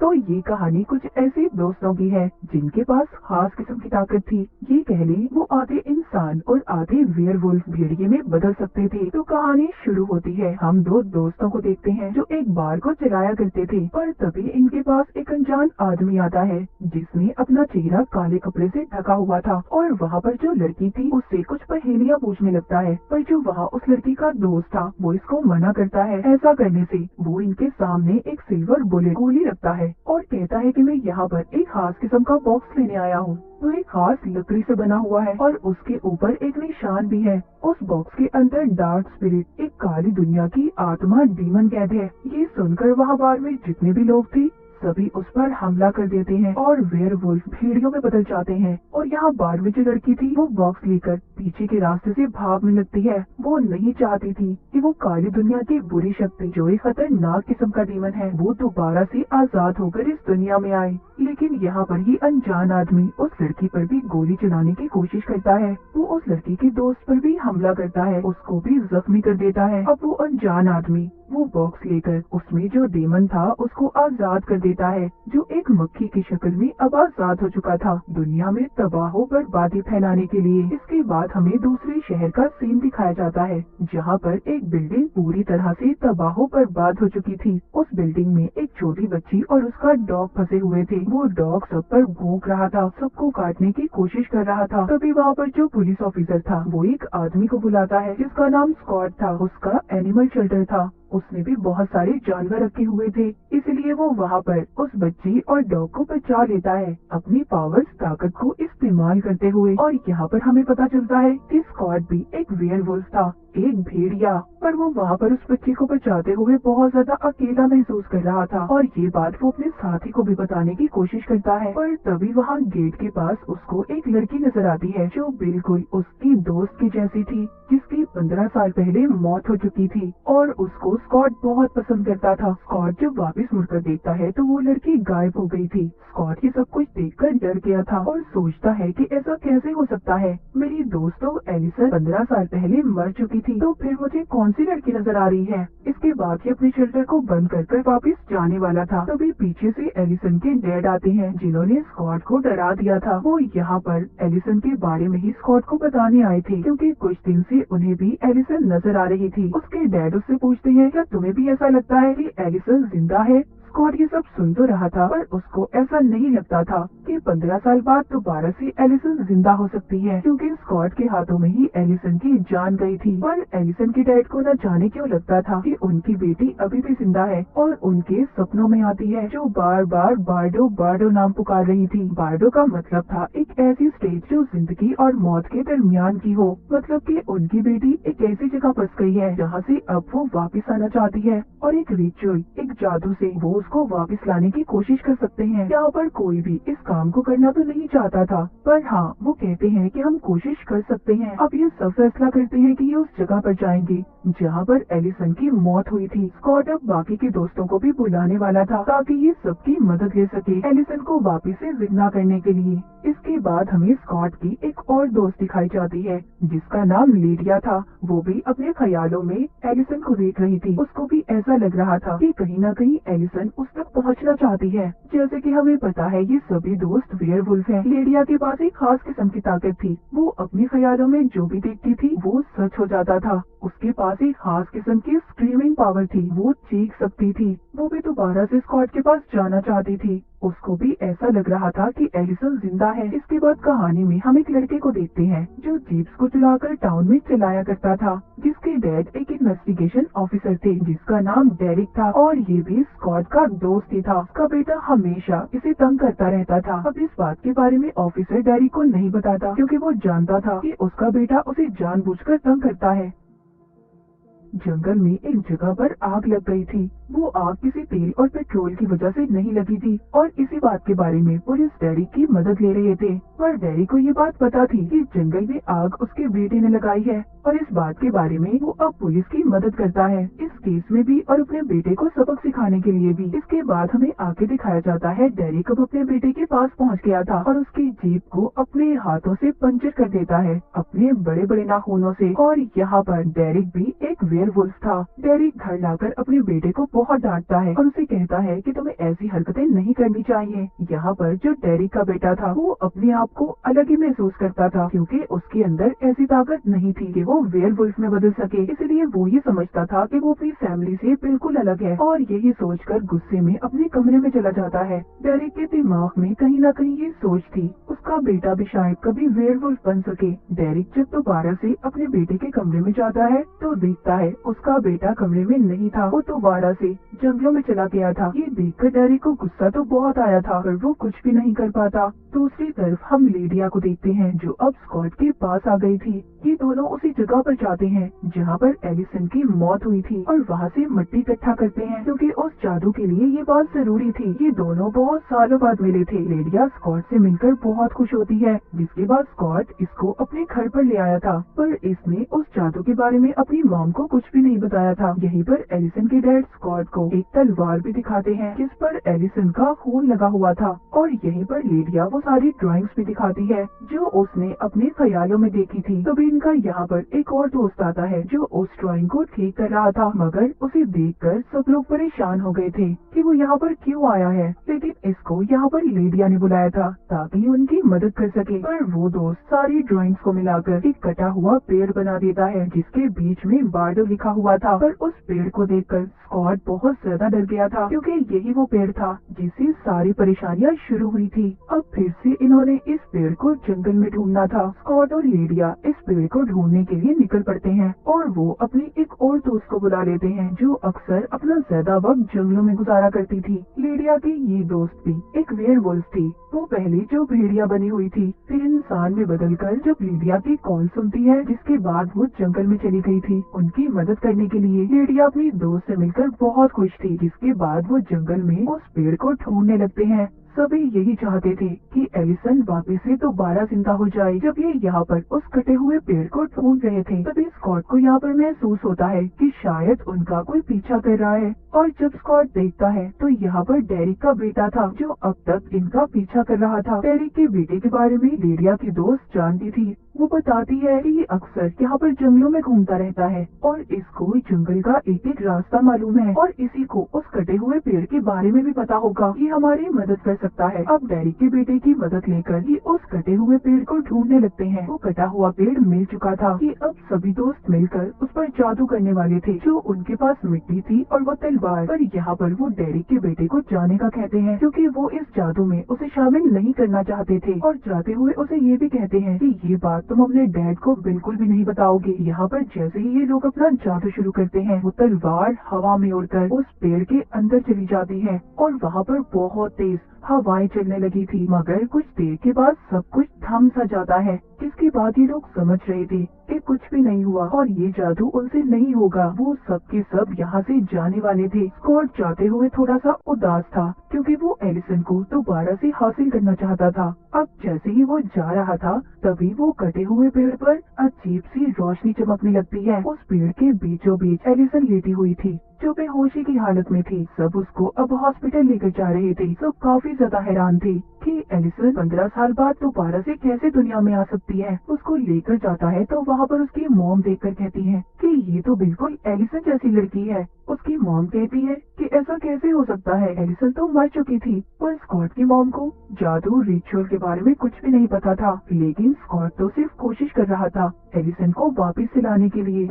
तो ये कहानी कुछ ऐसे दोस्तों की है जिनके पास खास किस्म की ताकत थी। ये कह ले वो आधे इंसान और आधे वेयरवुल्फ भेड़िए में बदल सकते थे। तो कहानी शुरू होती है। हम दो दोस्तों को देखते हैं जो एक बार को चलाया करते थे, पर तभी इनके पास एक अनजान आदमी आता है जिसने अपना चेहरा काले कपड़े से ढका हुआ था और वहाँ पर जो लड़की थी उससे कुछ पहेलियाँ पूछने लगता है। पर जो वहाँ उस लड़की का दोस्त था वो इसको मना करता है। ऐसा करने से वो इनके सामने एक सिल्वर बुलेट गोली रखता है और कहता है कि मैं यहाँ पर एक खास किस्म का बॉक्स लेने आया हूँ। तो एक खास लकड़ी से बना हुआ है और उसके ऊपर एक निशान भी है। उस बॉक्स के अंदर डार्क स्पिरिट, एक काली दुनिया की आत्मा डीमन कैद है। ये सुनकर वहाँ बार में जितने भी लोग थे सभी उस पर हमला कर देते हैं और वेयरवुल्फ भेड़ियों में बदल जाते हैं। और यहाँ बार में जो लड़की थी वो बॉक्स लेकर पीछे के रास्ते से भागने लगती है। वो नहीं चाहती थी कि वो काली दुनिया की बुरी शक्ति जो एक खतरनाक किस्म का डीमन है वो दोबारा से आजाद होकर इस दुनिया में आए। लेकिन यहाँ पर ही अनजान आदमी उस लड़की पर भी गोली चलाने की कोशिश करता है। वो उस लड़की के दोस्त पर भी हमला करता है, उसको भी जख्मी कर देता है। अब वो अनजान आदमी वो बॉक्स लेकर उसमें जो डेमन था उसको आजाद कर देता है, जो एक मक्खी की शक्ल में अब आजाद हो चुका था दुनिया में तबाह बर्बादी फैलाने के लिए। इसके बाद हमें दूसरे शहर का सीन दिखाया जाता है जहाँ पर एक बिल्डिंग पूरी तरह से तबाह बर्बाद हो चुकी थी। उस बिल्डिंग में एक छोटी बच्ची और उसका डॉग फंसे हुए थे। वो डॉग सब पर भौंक रहा था, सबको काटने की कोशिश कर रहा था। तभी वहाँ पर जो पुलिस ऑफिसर था वो एक आदमी को बुलाता है जिसका नाम स्कॉट था। उसका एनिमल शेल्टर था, उसने भी बहुत सारे जानवर रखे हुए थे, इसलिए वो वहाँ पर उस बच्ची और डॉग को बचा लेता है अपनी पावर्स ताकत को इस्तेमाल करते हुए। और यहाँ पर हमें पता चलता है कि स्कॉट भी एक वेयरवुल्फ था, एक भेड़िया, पर वो वहाँ पर उस बच्ची को बचाते हुए बहुत ज्यादा अकेला महसूस कर रहा था। और ये बात वो अपने साथी को भी बताने की कोशिश करता है। पर तभी वहाँ गेट के पास उसको एक लड़की नजर आती है जो बिल्कुल उसकी दोस्त की जैसी थी, जिसकी 15 साल पहले मौत हो चुकी थी। और उसको स्कॉट बहुत पसंद करता था। स्कॉट जब वापस मुड़कर देखता है तो वो लड़की गायब हो गई थी। स्कॉट ये सब कुछ देखकर डर गया था और सोचता है कि ऐसा कैसे हो सकता है। मेरी दोस्तों एलिसन 15 साल पहले मर चुकी थी, तो फिर मुझे कौन सी लड़की नजर आ रही है। इसके बाद ये अपने शेल्टर को बंद कर वापस जाने वाला था। तभी पीछे से एलिसन के डैड आते हैं जिन्होंने स्कॉट को डरा दिया था। वो यहाँ पर एलिसन के बारे में ही स्कॉट को बताने आए थे, क्योंकि कुछ दिन से उन्हें भी एलिसन नजर आ रही थी। उसके डैड उससे पूछते हैं क्या तुम्हें भी ऐसा लगता है कि एलिसन जिंदा है। स्कॉट ये सब सुन तो रहा था, पर उसको ऐसा नहीं लगता था कि 15 साल बाद दोबारा से एलिसन जिंदा हो सकती है, क्योंकि स्कॉट के हाथों में ही एलिसन की जान गई थी। पर एलिसन के डैड को न जाने क्यों लगता था कि उनकी बेटी अभी भी जिंदा है और उनके सपनों में आती है, जो बार बार बार्डो बार्डो नाम पुकार रही थी। बार्डो का मतलब था एक ऐसी स्टेज जो जिंदगी और मौत के दरमियान की हो, मतलब कि उनकी बेटी एक ऐसी जगह फंस गई है जहाँ से अब वो वापस आना चाहती है और एक रिचुअल, एक जादू से वो उसको वापस लाने की कोशिश कर सकते हैं। यहाँ पर कोई भी इस काम को करना तो नहीं चाहता था, पर हाँ वो कहते हैं कि हम कोशिश कर सकते हैं। अब ये सब फैसला करते हैं कि ये उस जगह पर जाएंगे जहाँ पर एलिसन की मौत हुई थी। स्कॉट अब बाकी के दोस्तों को भी बुलाने वाला था ताकि ये सबकी मदद ले सके एलिसन को वापस से जिंदा करने के लिए। इसके बाद हमें स्कॉट की एक और दोस्त दिखाई जाती है जिसका नाम लीडिया था। वो भी अपने ख्यालों में एलिसन को देख रही थी। उसको भी ऐसा लग रहा था कि कहीं न कहीं एलिसन उस तक पहुंचना चाहती है। जैसे कि हमें पता है ये सभी दोस्त वेयरवुल्फ हैं। लीडिया के पास एक खास किस्म की ताकत थी, वो अपने ख्यालों में जो भी देखती थी वो सच हो जाता था। उसके पास एक खास किस्म की स्क्रीमिंग पावर थी, वो चीख सकती थी। वो भी दोबारा से स्कॉट के पास जाना चाहती थी। उसको भी ऐसा लग रहा था कि एलिसन जिंदा है। इसके बाद कहानी में हम एक लड़के को देखते हैं जो जीप्स को चलाकर टाउन में चलाया करता था, जिसके डैड एक इन्वेस्टिगेशन ऑफिसर थे जिसका नाम डेरिक था और ये भी स्कॉट का दोस्त ही था। उसका बेटा हमेशा इसे तंग करता रहता था। अब इस बात के बारे में ऑफिसर डेरिक को नहीं बताता, क्योंकि वो जानता था कि उसका बेटा उसे जानबूझकर तंग करता है। जंगल में एक जगह पर आग लग गई थी। वो आग किसी तेल और पेट्रोल की वजह से नहीं लगी थी और इसी बात के बारे में पुलिस डेरिक की मदद ले रहे थे। पर डेरिक को ये बात पता थी कि जंगल में आग उसके बेटे ने लगाई है और इस बात के बारे में वो अब पुलिस की मदद करता है इस केस में भी और अपने बेटे को सबक सिखाने के लिए भी। इसके बाद हमें आगे दिखाया जाता है डेरिक अब अपने बेटे के पास पहुँच गया था और उसकी जीप को अपने हाथों से पंचर कर देता है अपने बड़े बड़े नाखूनों से। और यहाँ पर डेरिक भी एक वेयरवुल्फ था। डेरिक घर लाकर अपने बेटे को बहुत डांटता है और उसे कहता है कि तुम्हें ऐसी हरकतें नहीं करनी चाहिए। यहाँ पर जो डेरिक का बेटा था वो अपने आप को अलग ही महसूस करता था, क्योंकि उसके अंदर ऐसी ताकत नहीं थी कि वो वेयरवुल्फ में बदल सके। इसलिए वो ये समझता था कि वो अपनी फैमिली से बिल्कुल अलग है और यही सोचकर गुस्से में अपने कमरे में चला जाता है। डेरिक के दिमाग में कहीं न कहीं ये सोच थी उसका बेटा भी शायद कभी वेयरवुल्फ बन सके। डेरिक जब दोबारा से अपने बेटे के कमरे में जाता है तो देखता है उसका बेटा कमरे में नहीं था, वो दोबारा से जंगलों में चला गया था। ये देखकर डेरिक को गुस्सा तो बहुत आया था पर वो कुछ भी नहीं कर पाता। दूसरी तरफ हम लीडिया को देखते हैं जो अब स्कॉट के पास आ गई थी। ये दोनों उसी जगह पर जाते हैं जहाँ पर एलिसन की मौत हुई थी और वहाँ से मिट्टी इकट्ठा करते हैं, क्योंकि उस जादू के लिए ये बात जरूरी थी। ये दोनों बहुत सालों बाद मिले थे। लीडिया स्कॉट से मिलकर बहुत खुश होती है, जिसके बाद स्कॉट इसको अपने घर पर ले आया था, पर इसने उस जादू के बारे में अपनी मॉम को कुछ भी नहीं बताया था। यहीं पर एलिसन के डैड स्कॉट को एक तलवार भी दिखाते हैं जिस पर एलिसन का खून लगा हुआ था, और यहीं पर लीडिया वो सारी ड्राइंग्स भी दिखाती है जो उसने अपने ख्यालों में देखी थी। तभी इनका यहाँ पर एक और दोस्त आता है जो उस ड्राइंग को ठीक कर रहा था, मगर उसे देखकर सब लोग परेशान हो गए थे कि वो यहाँ पर क्यों आया है। लेकिन इसको यहाँ पर लीडिया ने बुलाया था ताकि उनकी मदद कर सके, पर वो दोस्त सारी ड्राइंग्स को मिलाकर एक कटा हुआ पेड़ बना देता है जिसके बीच में बार्डो लिखा हुआ था। पर उस पेड़ को देखकर स्कॉट बहुत ज्यादा डर गया था, क्योंकि यही वो पेड़ था जिससे सारी परेशानियाँ शुरू हुई थी। अब फिर से इन्होंने इस पेड़ को जंगल में ढूंढना था। स्कॉट और लीडिया इस पेड़ को ढूंढने के लिए निकल पड़ते हैं और वो अपनी एक और दोस्त को बुला लेते हैं जो अक्सर अपना ज्यादा वक्त जंगलों में गुजारा करती थी। लीडिया की ये दोस्त भी एक वेयरवुल्फ थी। वो पहले जो भेड़िया बनी हुई थी फिर इंसान में बदलकर जब लीडिया की कॉल सुनती है जिसके बाद वो जंगल में चली गई थी उनकी मदद करने के लिए। लीडिया अपनी दोस्त से मिलकर बहुत खुश थी, जिसके बाद वो जंगल में उस पेड़ को ढूंढने लगते हैं। सभी यही चाहते थे कि एलिसन वापस से दोबारा जिंदा हो जाए। जब ये यहाँ पर उस कटे हुए पेड़ को ढूंढ रहे थे तभी स्कॉट को यहाँ पर महसूस होता है कि शायद उनका कोई पीछा कर रहा है, और जब स्कॉट देखता है तो यहाँ पर डेरिक का बेटा था जो अब तक इनका पीछा कर रहा था। डेरिक के बेटे के बारे में लीडिया की दोस्त जानती थी। वो बताती है कि ये अक्सर यहाँ पर जंगलों में घूमता रहता है और इसको जंगल का एक एक रास्ता मालूम है, और इसी को उस कटे हुए पेड़ के बारे में भी पता होगा। ये हमारी मदद कर सकता है। अब डेरिक के बेटे की मदद लेकर ये उस कटे हुए पेड़ को ढूंढने लगते हैं। वो कटा हुआ पेड़ मिल चुका था कि अब सभी दोस्त मिलकर उस पर जादू करने वाले थे। जो उनके पास मिट्टी थी और वो तलवार, पर यहाँ पर वो डेरिक के बेटे को जाने का कहते हैं क्योंकि वो इस जादू में उसे शामिल नहीं करना चाहते थे, और जाते हुए उसे ये भी कहते हैं कि ये बात तुम अपने डैड को बिल्कुल भी नहीं बताओगे। यहाँ पर जैसे ही ये लोग अपना जादू शुरू करते हैं वो तलवार हवा में उड़कर उस पेड़ के अंदर चली जाती है और वहाँ पर बहुत तेज हवाएं चलने लगी थी, मगर कुछ देर के बाद सब कुछ थम सा जाता है, जिसके बाद ये लोग समझ रहे थे कि कुछ भी नहीं हुआ और ये जादू उनसे नहीं होगा। वो सब के सब यहाँ से जाने वाले थे। स्कॉट जाते हुए थोड़ा सा उदास था क्योंकि वो एलिसन को दोबारा से हासिल करना चाहता था। अब जैसे ही वो जा रहा था तभी वो कटे हुए पेड़ पर अजीब सी रोशनी चमकने लगती है। उस पेड़ के बीचों बीच एलिसन लेटी हुई थी जो बेहोशी की हालत में थी। सब उसको अब हॉस्पिटल लेकर जा रहे थे। सब काफी ज्यादा हैरान थे कि एलिसन 15 साल बाद दोबारा से कैसे दुनिया में आ सकती है। उसको लेकर जाता है तो वहाँ पर उसकी मॉम देखकर कहती है कि ये तो बिल्कुल एलिसन जैसी लड़की है। उसकी मॉम कहती है कि ऐसा कैसे हो सकता है, एलिसन तो मर चुकी थी। पर स्कॉट की मॉम को जादू रिचुअल के बारे में कुछ भी नहीं पता था, लेकिन स्कॉट तो सिर्फ कोशिश कर रहा था एलिसन को वापिस से लाने के लिए।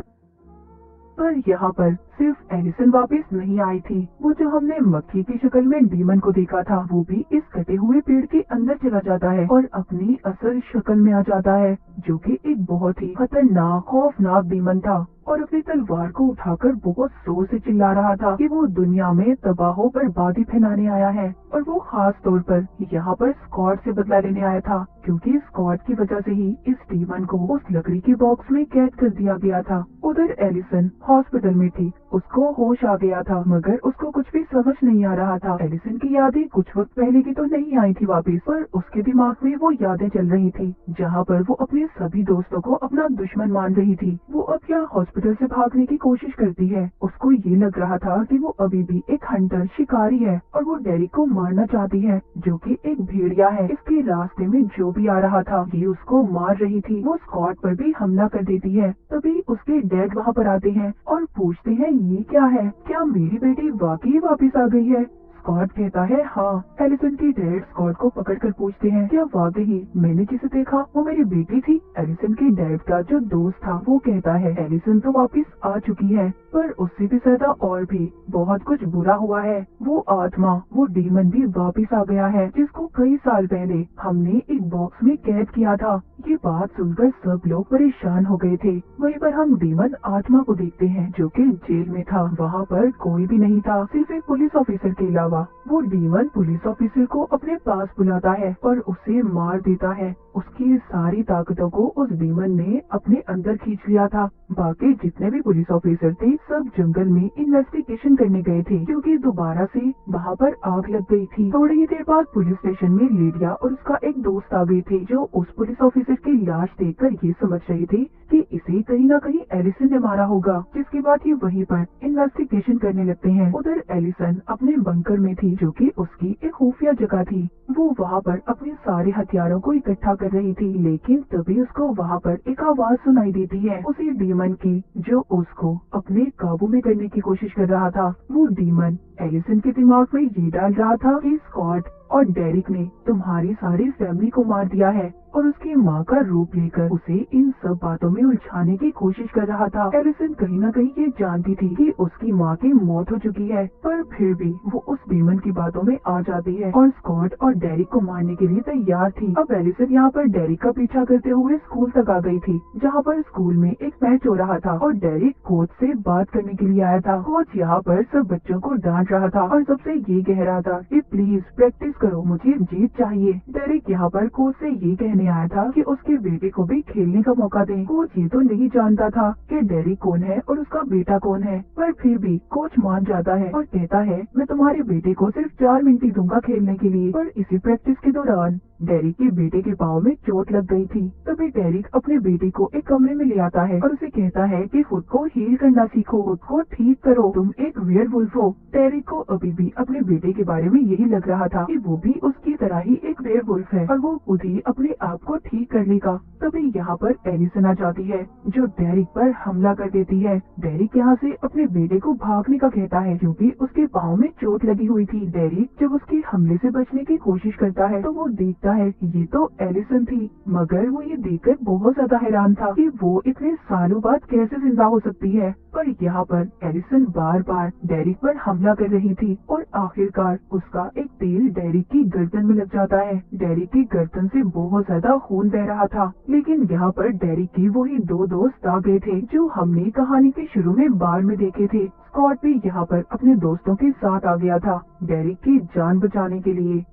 पर यहाँ पर सिर्फ एलिसन वापस नहीं आई थी। वो जो हमने मक्खी की शक्ल में डीमन को देखा था वो भी इस कटे हुए पेड़ के अंदर चला जाता है और अपनी असल शक्ल में आ जाता है, जो कि एक बहुत ही खतरनाक खौफनाक डीमन था, और अपनी तलवार को उठाकर बहुत जोर से चिल्ला रहा था कि वो दुनिया में तबाह बर्बादी फैलाने आया है। और वो खास तौर पर यहाँ पर स्कॉट से बदला लेने आया था, क्योंकि स्कॉट की वजह से ही इस डीमन को उस लकड़ी के बॉक्स में कैद कर दिया गया था। उधर एलिसन हॉस्पिटल में थी। उसको होश आ गया था, मगर उसको कुछ भी समझ नहीं आ रहा था। एलिसन की यादें कुछ वक्त पहले की तो नहीं आई थी वापस, पर उसके दिमाग में वो यादें चल रही थी जहाँ पर वो अपने सभी दोस्तों को अपना दुश्मन मान रही थी। वो अब यहाँ हॉस्पिटल से भागने की कोशिश करती है। उसको ये लग रहा था कि वो अभी भी एक हंटर शिकारी है और वो डेरिक को मारना चाहती है, जो कि एक भेड़िया है। इसके रास्ते में जो भी आ रहा था ये उसको मार रही थी। वो स्कॉट पर भी हमला कर देती है। तभी उसके डैड वहाँ पर आते हैं और पूछते हैं ये क्या है? क्या मेरी बेटी वाकई वापस आ गई है? स्कॉट कहता है हाँ। एलिसन के डैड स्कॉट को पकड़कर पूछते हैं क्या वाकई मैंने जिसे देखा वो मेरी बेटी थी? एलिसन के डैड का जो दोस्त था वो कहता है एलिसन तो वापस आ चुकी है, पर उससे भी ज्यादा और भी बहुत कुछ बुरा हुआ है। वो आत्मा, वो डीमन भी वापस आ गया है जिसको कई साल पहले हमने एक बॉक्स में कैद किया था। ये बात सुनकर सब लोग परेशान हो गए थे। वहीं पर हम डीमन आत्मा को देखते हैं जो कि जेल में था। वहाँ पर कोई भी नहीं था, सिर्फ एक पुलिस ऑफिसर के अलावा। वो डीमन पुलिस ऑफिसर को अपने पास बुलाता है और उसे मार देता है। उसकी सारी ताकतों को उस डीमन ने अपने अंदर खींच लिया था। बाकी जितने भी पुलिस ऑफिसर थे सब जंगल में इन्वेस्टिगेशन करने गए थे क्योंकि दोबारा से वहाँ पर आग लग गई थी। थोड़ी ही देर बाद पुलिस स्टेशन में लीडिया और उसका एक दोस्त आ गए थे जो उस पुलिस ऑफिसर की लाश देखकर ये समझ रहे थे कि इसे कहीं न कहीं एलिसन ने मारा होगा। जिसके बाद ये वहीं पर इन्वेस्टिगेशन करने लगते हैं। उधर एलिसन अपने बंकर में थी जो कि उसकी एक खुफिया जगह थी। वो वहाँ पर अपने सारे हथियारों को इकट्ठा कर रही थी, लेकिन तभी उसको वहाँ पर एक आवाज सुनाई देती है उसी डीमन की जो उसको अपने काबू में करने की कोशिश कर रहा था। वो डीमन एलिसन के दिमाग में ये डाल रहा था कि स्कॉट और डेरिक ने तुम्हारी सारी फैमिली को मार दिया है और उसकी माँ का रूप लेकर उसे इन सब बातों में उलझाने की कोशिश कर रहा था। एलिसन कहीं न कहीं ये जानती थी कि उसकी माँ की मौत हो चुकी है, पर फिर भी वो उस डीमन की बातों में आ जाती है और स्कॉट और डेरिक को मारने के लिए तैयार थी। अब एलिसन यहाँ पर डेरिक का पीछा करते हुए स्कूल तक आ गई थी, जहाँ पर स्कूल में एक मैच हो रहा था और डेरिक कोच से बात करने के लिए आया था। कोच यहाँ पर सब बच्चों को डांट रहा था और सबसे ये कह रहा था कि प्लीज प्रैक्टिस करो, मुझे जीत चाहिए। डेरिक यहाँ पर कोच से ये कहने आया था कि उसके बेटे को भी खेलने का मौका दें। कोच ये तो नहीं जानता था कि डेरिक कौन है और उसका बेटा कौन है, पर फिर भी कोच मान जाता है और कहता है मैं तुम्हारे बेटे को सिर्फ 4 मिनट ही दूंगा खेलने के लिए। पर इसी प्रैक्टिस के दौरान डेरिक के बेटे के पाँव में चोट लग गई थी। तभी डेरिक अपने बेटे को एक कमरे में ले आता है और उसे कहता है कि खुद को हील करना सीखो, खुद को ठीक करो, तुम एक वेयरवुल्फ हो। डेरिक को अभी भी अपने बेटे के बारे में यही लग रहा था कि वो भी उसकी तरह ही एक वेयरवुल्फ है और वो खुद ही अपने आप को ठीक कर लेगा। तभी यहाँ पर एलिसन आ जाती है जो डेरिक पर हमला कर देती है। डेरिक यहाँ से अपने बेटे को भागने का कहता है क्योंकि उसके पाँव में चोट लगी हुई थी। डेरिक जब उसके हमले से बचने की कोशिश करता है तो वो देखता है ये तो एलिसन थी, मगर वो ये देखकर बहुत ज्यादा हैरान था कि वो इतने सालों बाद कैसे जिंदा हो सकती है। पर यहाँ पर एलिसन बार बार डेरिक पर हमला कर रही थी और आखिरकार उसका एक तीर डेरिक की गर्दन में लग जाता है। डेरिक की गर्दन से बहुत ज्यादा खून बह रहा था, लेकिन यहाँ पर डेरिक की वही 2 दोस्त आ गए थे जो हमने कहानी के शुरू में बार में देखे थे। स्कॉट भी यहाँ पर अपने दोस्तों के साथ आ गया था डेरिक की जान बचाने के लिए।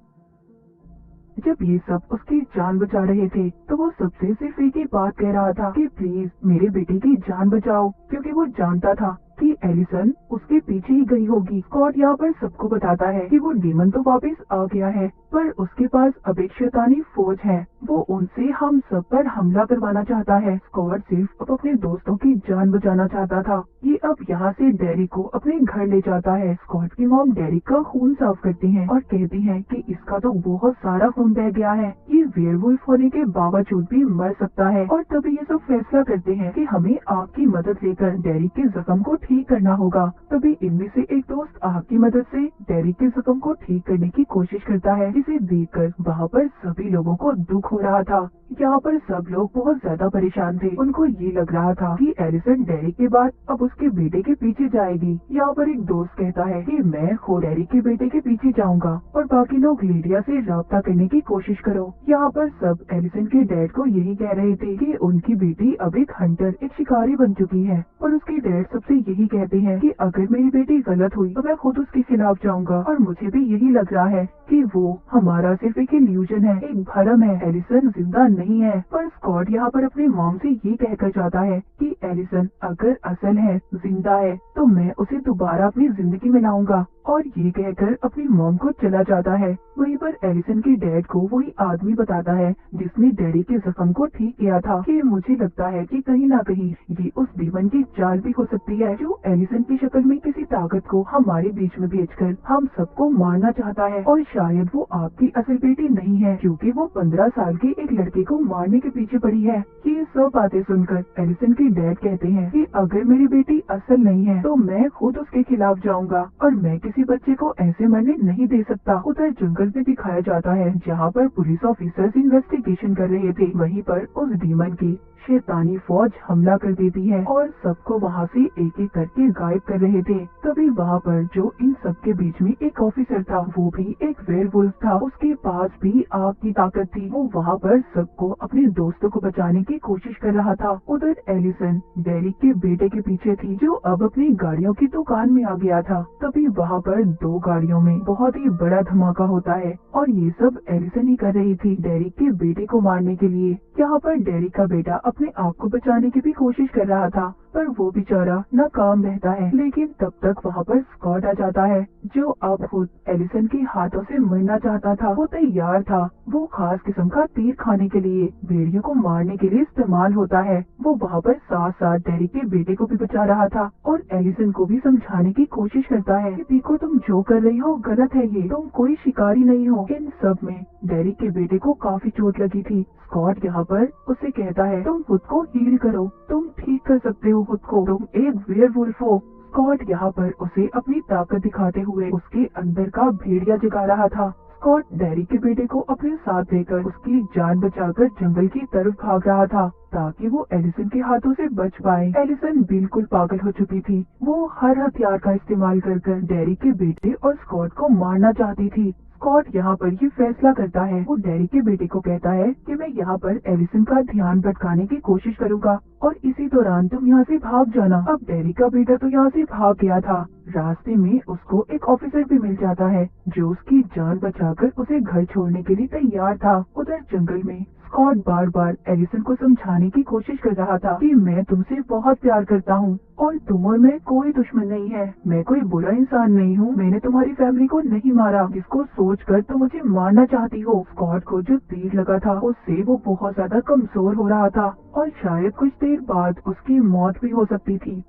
जब ये सब उसकी जान बचा रहे थे तो वो सबसे सिर्फ एक ही बात कह रहा था कि प्लीज मेरे बेटे की जान बचाओ, क्योंकि वो जानता था कि एलिसन उसके पीछे ही गई होगी। स्कॉट यहाँ पर सबको बताता है कि वो डीमन तो वापस आ गया है, पर उसके पास अब एक शैतानी फौज है, वो उनसे हम सब पर हमला करवाना चाहता है। स्कॉट सिर्फ अब अपने दोस्तों की जान बचाना चाहता था। ये अब यहाँ से डेरिक को अपने घर ले जाता है। स्कॉट की मॉम डेरिक का खून साफ करती है और कहती है कि इसका तो बहुत सारा खून बह गया है, ये वेयरवुल्फ होने के बावजूद भी मर सकता है। और तभी ये सब फैसला करते हैं कि हमें आग की मदद लेकर डेरिक के जख्म को ठीक करना होगा। तभी इनमें से एक दोस्त आग की मदद से डेरिक के जख्म को ठीक करने की कोशिश करता है, जिसे देखकर वहाँ पर सभी लोगों को दुख हो रहा था। यहाँ पर सब लोग बहुत ज्यादा परेशान थे। उनको ये लग रहा था कि एलिसन डेरिक के बाद अब उसके बेटे के पीछे जाएगी। यहाँ पर एक दोस्त कहता है कि मैं खुद डेरिक के बेटे के पीछे जाऊंगा और बाकी लोग लीडिया से राब्ता करने की कोशिश करो। यहाँ पर सब एलिसन के डैड को यही कह रहे थे कि उनकी बेटी अब एक हंटर, एक शिकारी बन चुकी है और उसके डैड सबसे यही कहते हैं कि अगर मेरी बेटी गलत हुई तो मैं खुद उसके खिलाफ जाऊंगा। और मुझे भी यही लग रहा है कि वो हमारा सिर्फ एक इल्यूजन है, एक भ्रम है, एलिसन जिंदा नहीं है। पर स्कॉट यहाँ पर अपनी मॉम से ये कहकर जाता है कि एलिसन अगर असल है, जिंदा है, तो मैं उसे दोबारा अपनी जिंदगी में लाऊंगा और ये कहकर अपनी मॉम को चला जाता है। वहीं पर एलिसन के डैड को वही आदमी बताता है जिसने डैडी के जख्म को ठीक किया था कि मुझे लगता है कि कहीं ना कहीं ये उस डीमन की चाल भी हो सकती है जो एलिसन की शक्ल में किसी ताकत को हमारे बीच में भेजकर हम सबको मारना चाहता है। और शायद वो आपकी असल बेटी नहीं है क्योंकि वो 15 साल के एक लड़के को मारने के पीछे पड़ी है। ये सब बातें सुनकर एलिसन के डैड कहते हैं कि अगर मेरी बेटी असल नहीं है तो मैं खुद उसके खिलाफ जाऊंगा और मैं किसी बच्चे को ऐसे मरने नहीं दे सकता। उधर जंगल में दिखाया जाता है जहाँ पर पुलिस ऑफिसर्स इन्वेस्टिगेशन कर रहे थे। वहीं पर उस डीमन की शैतानी फौज हमला कर देती है और सबको वहाँ से एक एक करके गायब कर रहे थे। तभी वहाँ पर जो इन सब के बीच में एक ऑफिसर था वो भी एक वेयरवुल्फ था, उसके पास भी आग की ताकत थी। वो वहाँ पर सबको अपने दोस्तों को बचाने की कोशिश कर रहा था। उधर एलिसन डेरिक के बेटे के पीछे थी जो अब अपनी गाड़ियों की दुकान में आ गया था। तभी वहाँ पर 2 गाड़ियों में बहुत ही बड़ा धमाका होता है और ये सब एलिसन ही कर रही थी डेरिक के बेटे को मारने के लिए। यहाँ पर डेरिक का बेटा अपने आप को बचाने की भी कोशिश कर रहा था पर वो बेचारा नाकाम रहता है। लेकिन तब तक वहाँ पर स्कॉट आ जाता है जो अब खुद एलिसन के हाथों से मरना चाहता था। वो तैयार था, वो खास किस्म का तीर खाने के लिए भेड़ियों को मारने के लिए इस्तेमाल होता है। वो वहाँ पर साथ साथ डेरिक के बेटे को भी बचा रहा था और एलिसन को भी समझाने की कोशिश करता है कि देखो तुम जो कर रही हो गलत है, ये तुम कोई शिकारी नहीं हो। इन सब में डेरिक के बेटे को काफी चोट लगी थी। स्कॉट यहाँ पर उसे कहता है तुम खुद को हील करो, तुम ठीक कर सकते हो खुद को, तुम एक वेयरवुल्फ हो। स्कॉट यहाँ पर उसे अपनी ताकत दिखाते हुए उसके अंदर का भेड़िया जगा रहा था। स्कॉट डेरिक के बेटे को अपने साथ लेकर उसकी जान बचाकर जंगल की तरफ भाग रहा था ताकि वो एलिसन के हाथों से बच पाए। एलिसन बिल्कुल पागल हो चुकी थी, वो हर हथियार का इस्तेमाल कर डेरिक के बेटे और स्कॉट को मारना चाहती थी। स्कॉट यहाँ पर ये फैसला करता है, वो डेरिक के बेटे को कहता है कि मैं यहाँ पर एलिसन का ध्यान भटकाने की कोशिश करूँगा और इसी दौरान तुम यहाँ से भाग जाना। अब डेरिक का बेटा तो यहाँ से भाग गया था। रास्ते में उसको एक ऑफिसर भी मिल जाता है जो उसकी जान बचाकर उसे घर छोड़ने के लिए तैयार था। उधर जंगल में स्कॉट बार बार एलिसन को समझाने की कोशिश कर रहा था कि मैं तुमसे बहुत प्यार करता हूँ और तुम और मैं कोई दुश्मन नहीं है, मैं कोई बुरा इंसान नहीं हूँ, मैंने तुम्हारी फैमिली को नहीं मारा जिसको सोचकर तुम मुझे मारना चाहती हो। स्कॉट को जो तीर लगा था उससे वो बहुत ज्यादा कमजोर हो रहा था और शायद कुछ देर बाद उसकी मौत भी हो सकती थी।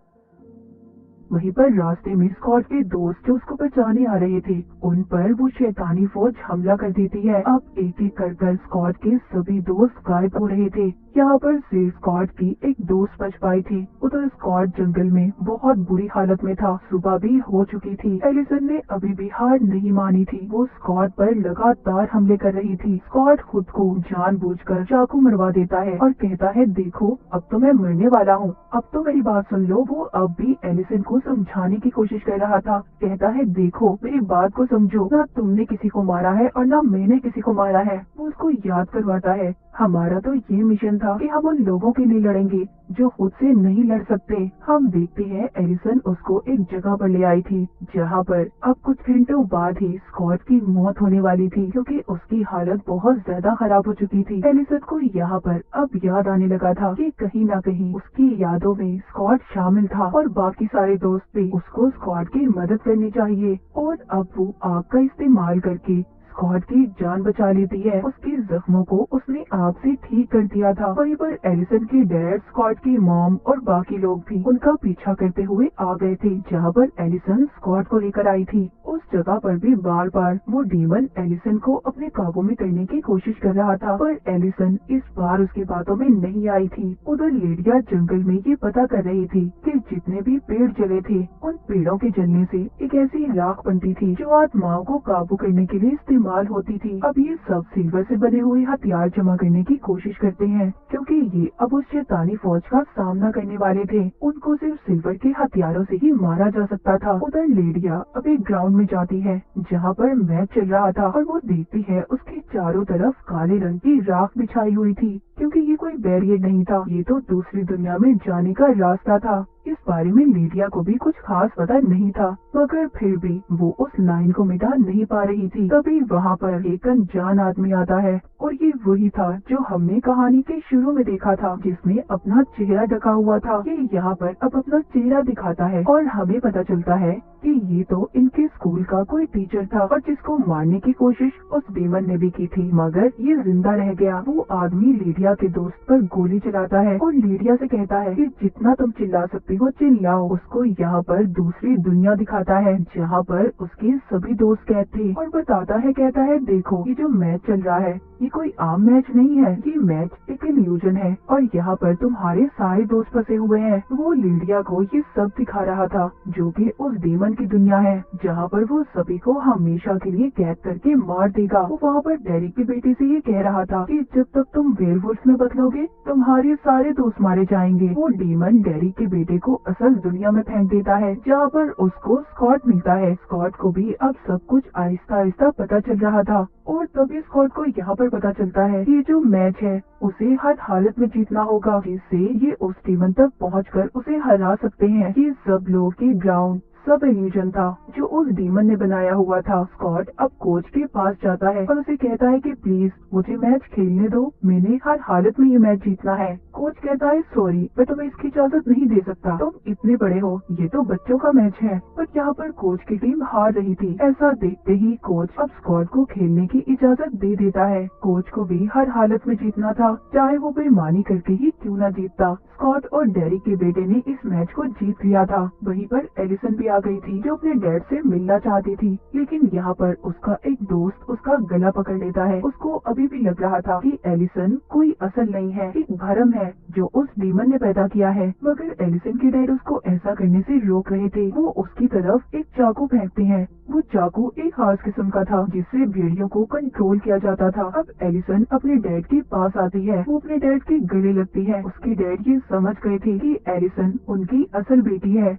वहीं पर रास्ते में स्कॉट के दोस्त जो उसको बचाने आ रहे थे उन पर वो शैतानी फौज हमला कर देती है। अब एक एक कर स्कॉट के सभी दोस्त गायब हो रहे थे। यहाँ पर सिर्फ स्कॉट की एक दोस्त बच पाई थी। उधर स्कॉट जंगल में बहुत बुरी हालत में था, सुबह भी हो चुकी थी। एलिसन ने अभी भी हार नहीं मानी थी, वो स्कॉट पर लगातार हमले कर रही थी। स्कॉट खुद को जानबूझकर चाकू मरवा देता है और कहता है देखो अब तो मैं मरने वाला हूँ, अब तो मेरी बात सुन लो। वो अब भी एलिसन को समझाने की कोशिश कर रहा था, कहता है देखो मेरी बात को समझो, ना तुमने किसी को मारा है और ना मैंने किसी को मारा है। वो उसको याद करवाता है हमारा तो ये मिशन था कि हम उन लोगों के लिए लड़ेंगे जो खुद से नहीं लड़ सकते। हम देखते हैं एलिसन उसको एक जगह पर ले आई थी जहाँ पर अब कुछ घंटों बाद ही स्कॉट की मौत होने वाली थी क्योंकि उसकी हालत बहुत ज्यादा खराब हो चुकी थी। एलिसन को यहाँ पर अब याद आने लगा था कि कहीं न कहीं उसकी यादों में स्कॉट शामिल था और बाकी सारे दोस्त भी उसको स्कॉट की मदद करनी चाहिए। और अब वो आग का इस्तेमाल करके स्कॉट की जान बचा लेती है। उसके जख्मों को उसने आग से ठीक कर दिया था। वहीं पर एलिसन के डैड, स्कॉट की मॉम और बाकी लोग भी उनका पीछा करते हुए आ गए थे जहाँ पर एलिसन स्कॉट को लेकर आई थी। उस जगह पर भी बार बार वो डीमन एलिसन को अपने काबू में करने की कोशिश कर रहा था पर एलिसन इस बार उसकी बातों में नहीं आई थी। उधर लेडिया जंगल में ये पता कर रही थी कि जितने भी पेड़ जले थे उन पेड़ों के जलने से एक ऐसी राख बनती थी जो आत्माओं को काबू करने के लिए इस्तेमाल होती थी। अब ये सब सिल्वर से बने हुए हथियार जमा करने की कोशिश करते हैं क्योंकि ये अब उस शैतानी फौज का सामना करने वाले थे। उनको सिर्फ सिल्वर के हथियारों से ही मारा जा सकता था। उधर लेडिया अब एक ग्राउंड में जाती है जहाँ पर मैच चल रहा था और वो देखती है उसके चारों तरफ काले रंग की राख बिछाई हुई थी क्योंकि ये कोई बैरियर नहीं था, ये तो दूसरी दुनिया में जाने का रास्ता था। इस बारे में लेडिया को भी कुछ खास पता नहीं था मगर फिर भी वो उस लाइन को मिटा नहीं पा रही थी। तभी वहाँ पर एक अनजान आदमी आता है और ये वही था जो हमने कहानी के शुरू में देखा था, जिसमें अपना चेहरा ढका हुआ था। ये यहाँ पर अब अपना चेहरा दिखाता है और हमें पता चलता है कि ये तो इनके स्कूल का कोई टीचर था और जिसको मारने की कोशिश उस डीमन ने भी की थी, मगर ये जिंदा रह गया। वो आदमी लीडिया के दोस्त पर गोली चलाता है और लीडिया से कहता है कि जितना तुम चिल्ला सकती हो चिल्लाओ। उसको यहाँ पर दूसरी दुनिया दिखाता है जहाँ पर उसके सभी दोस्त कैद थे और बताता है, कहता है देखो ये जो मैच चल रहा है ये कोई आम मैच नहीं है, ये मैच एक इल्यूजन है और यहाँ पर तुम्हारे सारे दोस्त फंसे हुए हैं। वो लीडिया को ये सब दिखा रहा था जो कि उस डीमन की दुनिया है जहाँ पर वो सभी को हमेशा के लिए कैद करके मार देगा। वो वहाँ पर डेरिक के बेटे से ये कह रहा था कि जब तक तुम वेयरवुल्फ में बदलोगे तुम्हारे सारे दोस्त मारे जाएंगे। वो डीमन डेरिक के बेटे को असल दुनिया में फेंक देता है जहाँ पर उसको स्कॉट मिलता है। स्कॉट को भी अब सब कुछ आहिस्ता आहिस्ता पता चल रहा था और तभी स्कॉट को यहाँ पर पता चलता है कि ये जो मैच है उसे हर हालत में जीतना होगा, जिससे ये उस डीमन तक पहुंचकर उसे हरा सकते हैं। ये सब लोग के ग्राउंड सब इल्यूजन था जो उस डीमन ने बनाया हुआ था। स्कॉट अब कोच के पास जाता है और उसे कहता है कि प्लीज मुझे मैच खेलने दो, मैंने हर हालत में ये मैच जीतना है। कोच कहता है सॉरी मैं तुम्हें इसकी इजाजत नहीं दे सकता, तुम इतने बड़े हो, ये तो बच्चों का मैच है। पर यहाँ पर कोच की टीम हार रही थी। ऐसा देखते ही कोच अब स्कॉट को खेलने की इजाजत दे देता है। कोच को भी हर हालत में जीतना था, चाहे वो बेईमानी करके ही क्यों न जीतता। स्कॉट और डेरिक के बेटे ने इस मैच को जीत लिया था। वहीं पर एलिसन भी आ गई थी जो अपने डैड से मिलना चाहती थी, लेकिन यहाँ पर उसका एक दोस्त उसका गला पकड़ लेता है। उसको अभी भी लग रहा था कि एलिसन कोई असल नहीं है, एक भरम है जो उस डीमन ने पैदा किया है, मगर एलिसन के डैड उसको ऐसा करने से रोक रहे थे। वो उसकी तरफ एक चाकू फेंकते हैं। वो चाकू एक खास किस्म का था जिससे भेड़ियों को कंट्रोल किया जाता था। अब एलिसन अपने डैड के पास आती है, वो अपने डैड के गले लगती है। उसके डैड ये समझ गए थे कि एलिसन उनकी असल बेटी है।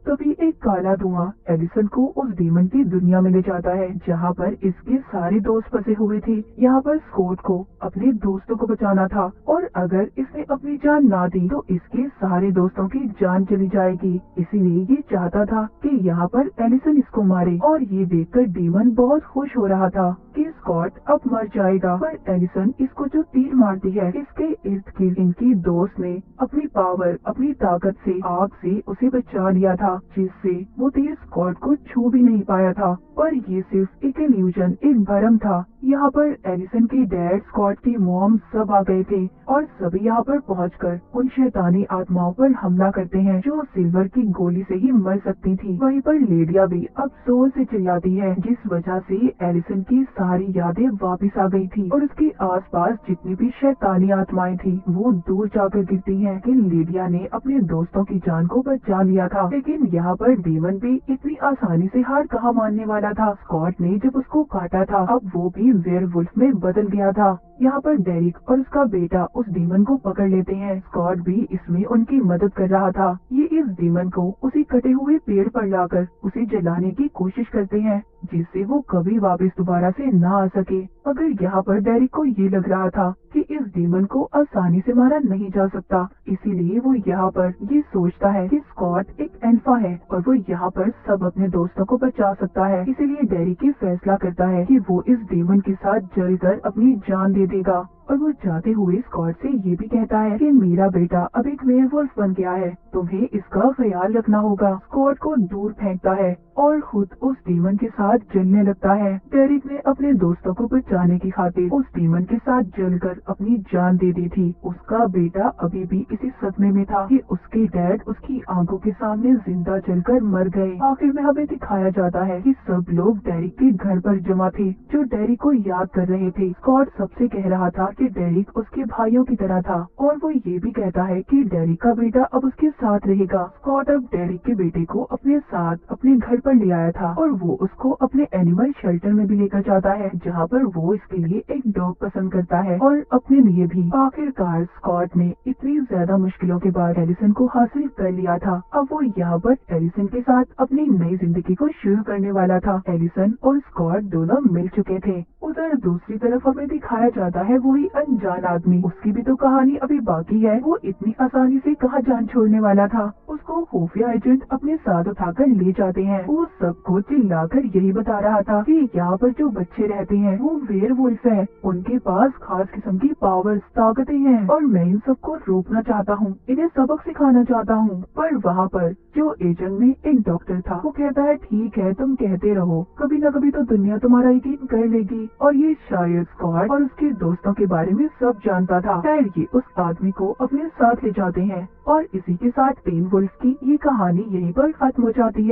तभी एक काला धुआं एलिसन को उस डीमन की दुनिया में ले जाता है जहाँ पर इसके सारे दोस्त फंसे हुए थे। यहाँ पर स्कॉट को अपने दोस्तों को बचाना था और अगर इसने अपनी जान ना दी तो इसके सारे दोस्तों की जान चली जाएगी। इसीलिए ये चाहता था कि यहाँ पर एलिसन इसको मारे और ये देखकर डीमन बहुत खुश हो रहा था कि स्कॉट अब मर जाएगा। पर एलिसन इसको जो तीर मारती है इसके इर्द गिर्द इनकी दोस्त ने अपनी पावर अपनी ताकत से आग से उसे बचा लिया था, जिससे वो तीर स्कॉट को छू भी नहीं पाया था। पर ये सिर्फ एक इल्यूजन, एक भ्रम था। यहाँ पर एलिसन के डैड, स्कॉट की मॉम सब आ गए थे और सभी यहाँ पर पहुंचकर उन शैतानी आत्माओं पर हमला करते हैं जो सिल्वर की गोली से ही मर सकती थी। वहीं पर लीडिया भी अब जोर से चिल्लाती है जिस वजह से एलिसन की सारी यादें वापस आ गई थी और उसके आसपास जितनी भी शैतानी आत्माएं थी वो दूर जाकर गिरती हैं। कि लीडिया ने अपने दोस्तों की जान को बचा लिया था, लेकिन यहाँ पर डीमन भी इतनी आसानी से हार कहाँ मानने वाला था। स्कॉट ने जब उसको काटा था अब वो भी वेयरवुल्फ में बदल गया था। यहाँ पर डेरिक और उसका बेटा उस डीमन को पकड़ लेते हैं। स्कॉट भी इसमें उनकी मदद कर रहा था। ये इस डीमन को उसी कटे हुए पेड़ पर लाकर उसे जलाने की कोशिश करते हैं जिससे वो कभी वापस दोबारा से ना आ सके। मगर यहाँ पर डेरिक को ये लग रहा था कि इस डीमन को आसानी से मारा नहीं जा सकता, इसीलिए वो यहाँ पर ये सोचता है कि स्कॉट एक अल्फा है और वो यहाँ पर सब अपने दोस्तों को बचा सकता है। इसीलिए डेरिक ये फैसला करता है कि वो इस डीमन के साथ जलकर अपनी जान दे देगा और वो जाते हुए स्कॉट से ये भी कहता है कि मेरा बेटा अब एक वेयरवुल्फ बन गया है, तुम्हें इसका ख्याल रखना होगा। स्कॉट को दूर फेंकता है और खुद उस डीमन के साथ जलने लगता है। डेरिक ने अपने दोस्तों को बचाने की खातिर उस डीमन के साथ जलकर अपनी जान दे दी थी। उसका बेटा अभी भी इसी सदमे में था कि उसके डैड उसकी आंखों के सामने जिंदा जलकर मर गए। आखिर में हमें दिखाया जाता है कि सब लोग डेरिक के घर पर जमा थे जो डेरिक को याद कर रहे थे। स्कॉट सबसे कह रहा था कि डेरिक उसके भाइयों की तरह था और वो ये भी कहता है कि डेरिक का बेटा अब उसके साथ रहेगा। स्कॉट अब डेरिक के बेटे को अपने साथ अपने घर पर ले आया था और वो उसको अपने एनिमल शेल्टर में भी लेकर जाता है जहाँ पर वो इसके लिए एक डॉग पसंद करता है और अपने लिए भी। आखिरकार स्कॉट ने इतनी ज्यादा मुश्किलों के बाद एलिसन को हासिल कर लिया था। अब वो यहाँ पर एलिसन के साथ अपनी नई जिंदगी को शुरू करने वाला था। एलिसन और स्कॉट दोनों मिल चुके थे। उधर उधर दूसरी तरफ हमें दिखाया जाता है वही अनजान आदमी, उसकी भी तो कहानी अभी बाकी है। वो इतनी आसानी से कहाँ जान छोड़ने वाला था। उसको खुफिया एजेंट अपने साथ उठाकर ले जाते हैं। वो सबको चिल्लाकर यही बता रहा था कि यहाँ पर जो बच्चे रहते हैं वो वेयरवुल्फ है, उनके पास खास किस्म की पावर्स, ताकतें हैं और मैं इन सबको रोकना चाहता हूँ, इन्हें सबक सिखाना चाहता हूँ। पर वहाँ पर जो एजेंट में एक डॉक्टर था, वो कहता है ठीक है तुम कहते रहो, कभी न कभी तो दुनिया तुम्हारा यकीन कर लेगी। और ये शायद स्कॉट और उसके दोस्तों के बारे में सब जानता था। खैर ये उस आदमी को अपने साथ ले जाते हैं और इसी के साथ टेन वुल्फ की ये कहानी यहीं पर खत्म हो जाती है।